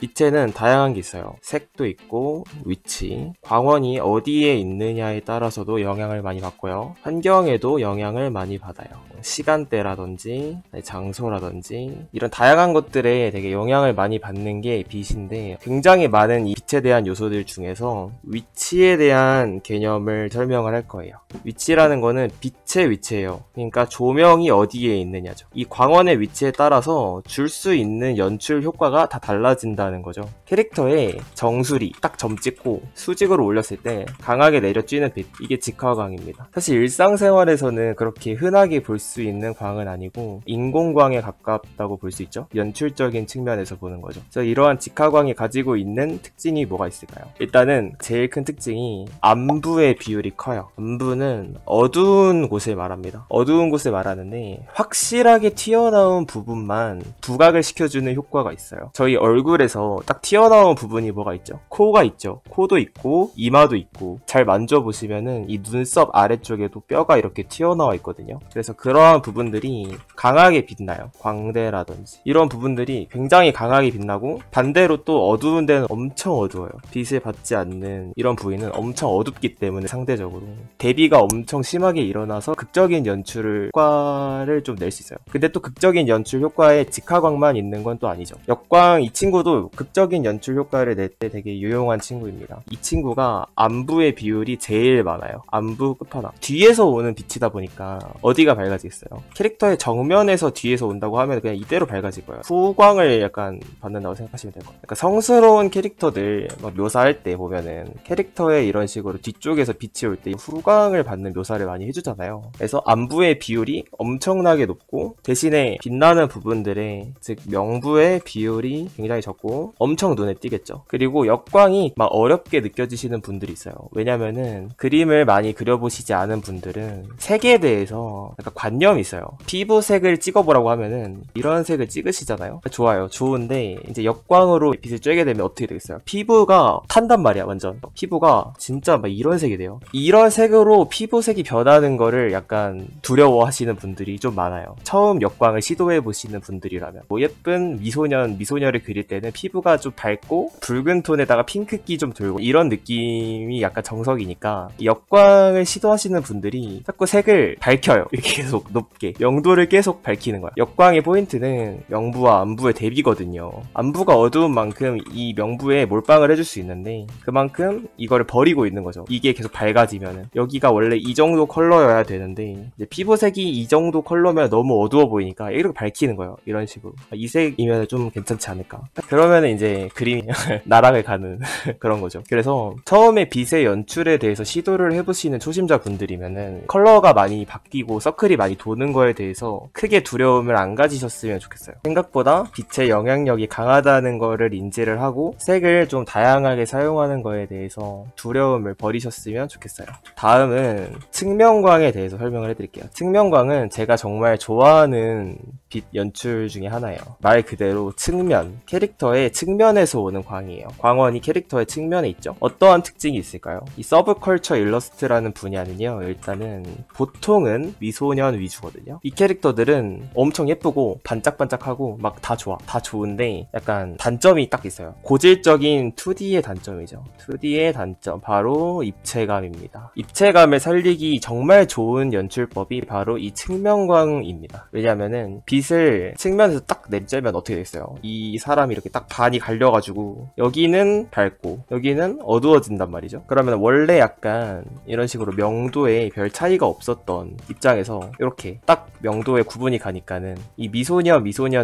빛에는 다양한 게 있어요. 색도 있고 위치, 광원이 어디에 있느냐에 따라서도 영향을 많이 받고요. 환경에도 영향을 많이 받아요. 시간대라든지 장소라든지 이런 다양한 것들에 되게 영향을 많이 받는 게 빛인데, 굉장히 많은 이 빛에 대한 요소들 중에서 위치에 대한 개념을 설명을 할 거예요. 위치라는 거는 빛의 위치예요. 그러니까 조명이 어디에 있느냐죠. 이 광원의 위치에 따라서 줄 수 있는 연출 효과가 다 달라진다는 거죠. 캐릭터에 정수리 딱 점 찍고 수직으로 올렸을 때 강하게 내려쬐는 빛, 이게 직화광입니다. 사실 일상생활에서는 그렇게 흔하게 볼 수 있는 광은 아니고 인공광에 가깝다고 볼 수 있죠. 연출적인 측면에서 보는 거죠. 그래서 이러한 직화광이 가지고 있는 특징이 뭐가 있을까요? 일단은 제일 큰 특징이 암부의 비율이 커요. 암부는 어두운 곳을 말합니다. 어두운 곳을 말하는데 확실하게 튀어나온 부분만 부각을 시켜주는 효과가 있어요. 저희 얼굴에서 딱 튀어나온 부분이 뭐가 있죠? 코가 있죠. 코도 있고 이마도 있고, 잘 만져보시면은 이 눈썹 아래쪽에도 뼈가 이렇게 튀어나와 있거든요. 그래서 그러한 부분들이 강하게 빛나요. 광대라든지 이런 부분들이 굉장히 강하게 빛나고, 반대로 또 어두운 데는 엄청 어두워요. 빛을 받지 않는 이런 부위는 엄청 어둡기 때문에 상대적으로 대비가 엄청 심하게 일어나서 극적인 연출 효과를 좀 낼 수 있어요. 근데 또 극적인 연출 효과에 직화광만 있는 건 또 아니죠. 역광, 이 친구도 극적인 연출 효과를 낼 때 되게 유용한 친구입니다. 이 친구가 암부의 비율이 제일 많아요. 암부 끝판왕. 뒤에서 오는 빛이다 보니까 어디가 밝아지겠어요? 캐릭터의 정면에서 뒤에서 온다고 하면 그냥 이대로 밝아질 거예요. 후광을 약간 받는다고 생각하시면 될 거예요. 그러니까 성스러운 캐릭터들 막 묘사할 때 보면은 캐릭터에 이런 식으로 뒤쪽에서 빛이 올 때 후광을 받는 묘사를 많이 해주잖아요. 그래서 암부의 비율이 엄청나게 높고, 대신에 빛나는 부분들의, 즉 명부의 비율이 굉장히 적고 엄청 눈에 띄겠죠. 그리고 역광이 막 어렵게 느껴지시는 분들이 있어요. 왜냐면은 그림을 많이 그려보시지 않은 분들은 색에 대해서 약간 관념이 있어요. 피부색을 찍어보라고 하면은 이런 색을 찍으시잖아요. 좋아요. 좋은데 이제 역광으로 빛을 쬐게 되면 어떻게 되겠어요? 피부가 탄단 말이야. 완전 피부가 진짜 막 이런 색이 돼요. 이런 색으로 피부색이 변하는 거를 약간 두려워하시는 분들이 좀 많아요. 처음 역광을 시도해보시는 분들이라면. 뭐 예쁜 미소녀를 그릴 때는 피부가 좀 밝고 붉은 톤에다가 핑크기 좀 돌고 이런 느낌이 약간 정석이니까, 역광을 시도하시는 분들이 자꾸 색을 밝혀요. 이렇게 계속 높게 명도를 계속 밝히는 거야. 역광의 포인트는 명부와 암부의 대비거든요. 암부가 어두운 만큼 이 명부에 몰빵을 해줄 수 있는데, 그만큼 이거를 버리고 있는 거죠. 이게 계속 밝아지면은 여기가 원래 이 정도 컬러여야 되는데 이제 피부색이 이 정도 컬러면 너무 어두워 보이니까 이렇게 밝히는 거예요. 이런 식으로. 이 색이면 좀 괜찮지 않을까. 그러면은 이제 그림이 나락을 가는 그런 거죠. 그래서 처음에 빛의 연출에 대해서 시도를 해보시는 초심자분들이면은 컬러가 많이 바뀌고 서클이 많이 도는 거에 대해서 크게 두려움을 안 가지셨으면 좋겠어요. 생각보다 빛의 영향력이 강하다는 거를 인지를 하고 색을 좀 다양하게 사용하는 거에 대해서 두려움을 버리셨으면 좋겠어요. 다음은 측면광에 대해서 설명을 해드릴게요. 측면광은 제가 정말 좋아하는 빛 연출 중에 하나예요. 말 그대로 측면, 캐릭터의 측면에서 오는 광이에요. 광원이 캐릭터의 측면에 있죠. 어떠한 특징이 있을까요? 이 서브컬처 일러스트라는 분야는요, 일단은 보통은 미소년 위주거든요. 이 캐릭터들은 엄청 예쁘고 반짝반짝하고 막 다 좋아, 다 좋은데 약간 단점이 딱 있어요. 고질적인 2D의 단점이죠. 2D의 단점, 바로 입체감입니다. 입체감을 살리기 정말 좋은 연출법이 바로 이 측면광입니다. 왜냐면은 빛을 측면에서 딱 내쬐면 어떻게 되겠어요? 이 사람이 이렇게 딱 반이 갈려가지고 여기는 밝고 여기는 어두워진단 말이죠. 그러면 원래 약간 이런 식으로 명도에 별 차이가 없었던 입장에서 이렇게 딱 명도에 구분이 가니까는 이 미소년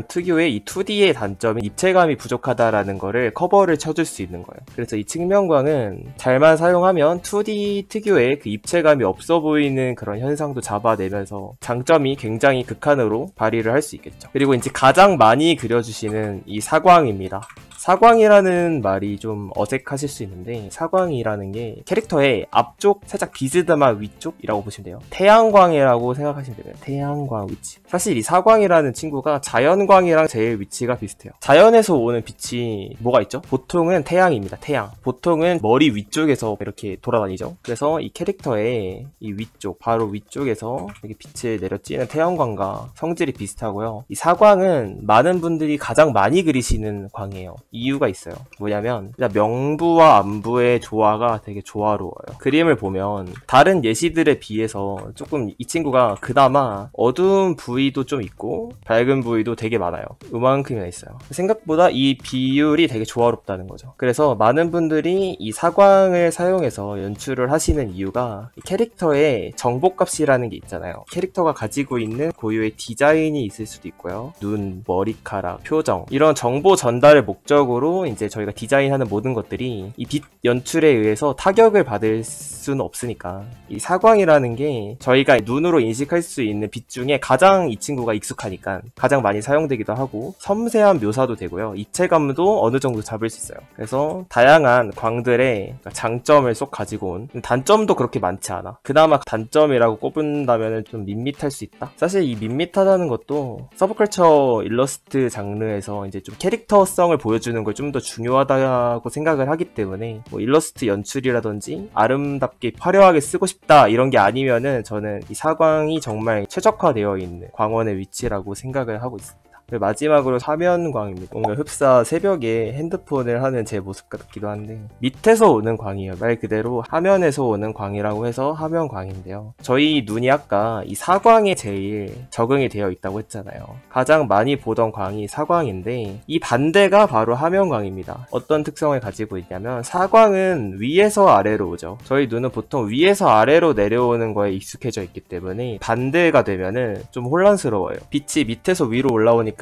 특유의 이 2D의 단점인 입체감이 부족하다라는 거를 커버를 쳐줄 수 있는 거예요. 그래서 이 측면광은 잘만 사용하면 2D 특유의 그 입체감이 없어 보이는 그런 현상도 잡아내면서 장점이 굉장히 극한으로 발휘를 할 수 있겠죠. 그리고 이제 가장 많이 그려주시는 이 사광입니다. 사광이라는 말이 좀 어색하실 수 있는데, 사광이라는 게 캐릭터의 앞쪽 살짝 비스듬한 위쪽이라고 보시면 돼요. 태양광이라고 생각하시면 돼요. 태양광 위치. 사실 이 사광이라는 친구가 자연광이랑 제일 위치가 비슷해요. 자연에서 오는 빛이 뭐가 있죠? 보통은 태양입니다. 태양. 보통은 머리 위쪽에서 이렇게 돌아다니죠. 그래서 이 캐릭터의 이 위쪽, 바로 위쪽에서 이렇게 빛을 내려쬐는 태양광과 성질이 비슷하고요. 이 사광은 많은 분들이 가장 많이 그리시는 광 광이에요. 이유가 있어요. 뭐냐면 일단 명부와 안부의 조화가 되게 조화로워요. 그림을 보면 다른 예시들에 비해서 조금 이 친구가 그나마 어두운 부위도 좀 있고 밝은 부위도 되게 많아요. 요만큼이나 있어요. 생각보다 이 비율이 되게 조화롭다는 거죠. 그래서 많은 분들이 이 사광을 사용해서 연출을 하시는 이유가 캐릭터의 정보값이라는 게 있잖아요. 캐릭터가 가지고 있는 고유의 디자인이 있을 수도 있고요. 눈, 머리카락, 표정 이런 정보 전달을 목적으로 이제 저희가 디자인하는 모든 것들이 이 빛 연출에 의해서 타격을 받을 수는 없으니까 이 사광이라는 게 저희가 눈으로 인식할 수 있는 빛 중에 가장 이 친구가 익숙하니까 가장 많이 사용되기도 하고 섬세한 묘사도 되고요. 입체감도 어느 정도 잡을 수 있어요. 그래서 다양한 광들의 장점을 쏙 가지고 온 단점도 그렇게 많지 않아. 그나마 단점이라고 꼽은다면 좀 밋밋할 수 있다. 사실 이 밋밋하다는 것도 서브컬처 일러스트 장르에서 이제 좀 캐릭터성을 보여주는 걸 좀 더 중요하다고 생각을 하기 때문에 뭐 일러스트 연출이라든지 아름답게 화려하게 쓰고 싶다 이런 게 아니면은 저는 이 사광이 정말 최적화되어 있는 광원의 위치라고 생각을 하고 있습니다. 마지막으로 사면광입니다. 뭔가 흡사 새벽에 핸드폰을 하는 제 모습 같기도 한데 밑에서 오는 광이에요. 말 그대로 화면에서 오는 광이라고 해서 화면광인데요. 저희 눈이 아까 이 사광에 제일 적응이 되어 있다고 했잖아요. 가장 많이 보던 광이 사광인데 이 반대가 바로 화면광입니다. 어떤 특성을 가지고 있냐면 사광은 위에서 아래로 오죠. 저희 눈은 보통 위에서 아래로 내려오는 거에 익숙해져 있기 때문에 반대가 되면은 좀 혼란스러워요. 빛이 밑에서 위로 올라오니까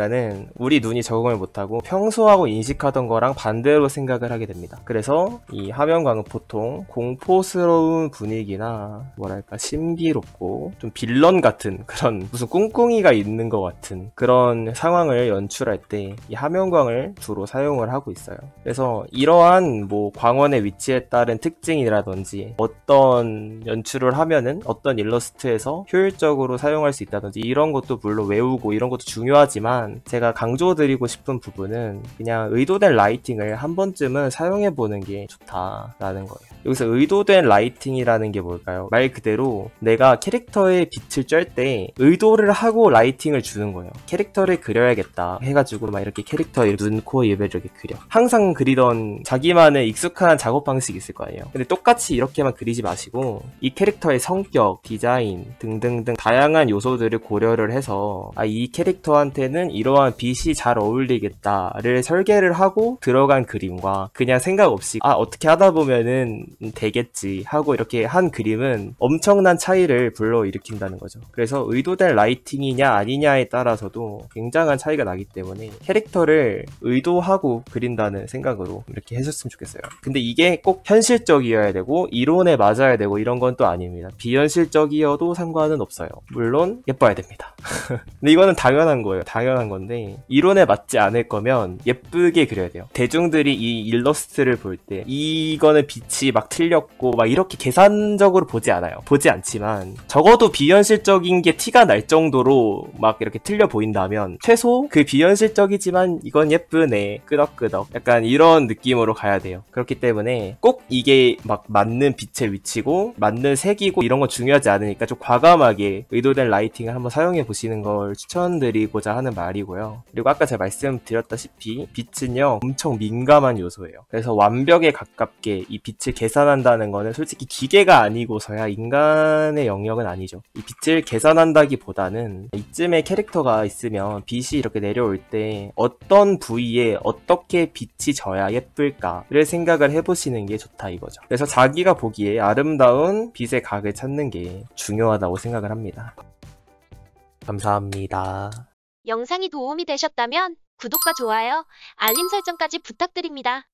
우리 눈이 적응을 못하고 평소하고 인식하던 거랑 반대로 생각을 하게 됩니다. 그래서 이 화면광은 보통 공포스러운 분위기나 뭐랄까 신비롭고 좀 빌런 같은 그런 무슨 꿍꿍이가 있는 것 같은 그런 상황을 연출할 때 이 화면광을 주로 사용을 하고 있어요. 그래서 이러한 뭐 광원의 위치에 따른 특징이라든지 어떤 연출을 하면은 어떤 일러스트에서 효율적으로 사용할 수 있다든지 이런 것도 물론 외우고 이런 것도 중요하지만 제가 강조드리고 싶은 부분은 그냥 의도된 라이팅을 한 번쯤은 사용해보는 게 좋다라는 거예요. 여기서 의도된 라이팅이라는 게 뭘까요? 말 그대로 내가 캐릭터의 빛을 쬐 때 의도를 하고 라이팅을 주는 거예요. 캐릭터를 그려야겠다 해가지고 막 이렇게 캐릭터의 눈, 코, 입을 이렇게 그려. 항상 그리던 자기만의 익숙한 작업 방식이 있을 거 아니에요. 근데 똑같이 이렇게만 그리지 마시고 이 캐릭터의 성격, 디자인 등등등 다양한 요소들을 고려를 해서 이 캐릭터한테는 이러한 빛이 잘 어울리겠다를 설계를 하고 들어간 그림과 그냥 생각 없이 어떻게 하다 보면은 되겠지 하고 이렇게 한 그림은 엄청난 차이를 불러일으킨다는 거죠. 그래서 의도된 라이팅이냐 아니냐에 따라서도 굉장한 차이가 나기 때문에 캐릭터를 의도하고 그린다는 생각으로 이렇게 해줬으면 좋겠어요. 근데 이게 꼭 현실적이어야 되고 이론에 맞아야 되고 이런 건 또 아닙니다. 비현실적이어도 상관은 없어요. 물론 예뻐야 됩니다. 근데 이거는 당연한 거예요. 당연한 건데 이론에 맞지 않을 거면 예쁘게 그려야 돼요. 대중들이 이 일러스트를 볼 때 이거는 빛이 막 틀렸고 막 이렇게 계산적으로 보지 않아요. 보지 않지만 적어도 비현실적인 게 티가 날 정도로 막 이렇게 틀려 보인다면 최소 그 비현실적이지만 이건 예쁘네 끄덕끄덕 약간 이런 느낌으로 가야 돼요. 그렇기 때문에 꼭 이게 막 맞는 빛의 위치고 맞는 색이고 이런 건 중요하지 않으니까 좀 과감하게 의도된 라이팅을 한번 사용해 보시는 걸 추천드리고자 하는 말이고요. 그리고 아까 제가 말씀드렸다시피 빛은요 엄청 민감한 요소예요. 그래서 완벽에 가깝게 이 빛을 계산한다는 거는 솔직히 기계가 아니고서야 인간의 영역은 아니죠. 이 빛을 계산한다기보다는 이쯤에 캐릭터가 있으면 빛이 이렇게 내려올 때 어떤 부위에 어떻게 빛이 져야 예쁠까를 생각을 해보시는 게 좋다 이거죠. 그래서 자기가 보기에 아름다운 빛의 각을 찾는 게 중요하다고 생각을 합니다. 감사합니다. 영상이 도움이 되셨다면 구독과 좋아요, 알림 설정까지 부탁드립니다.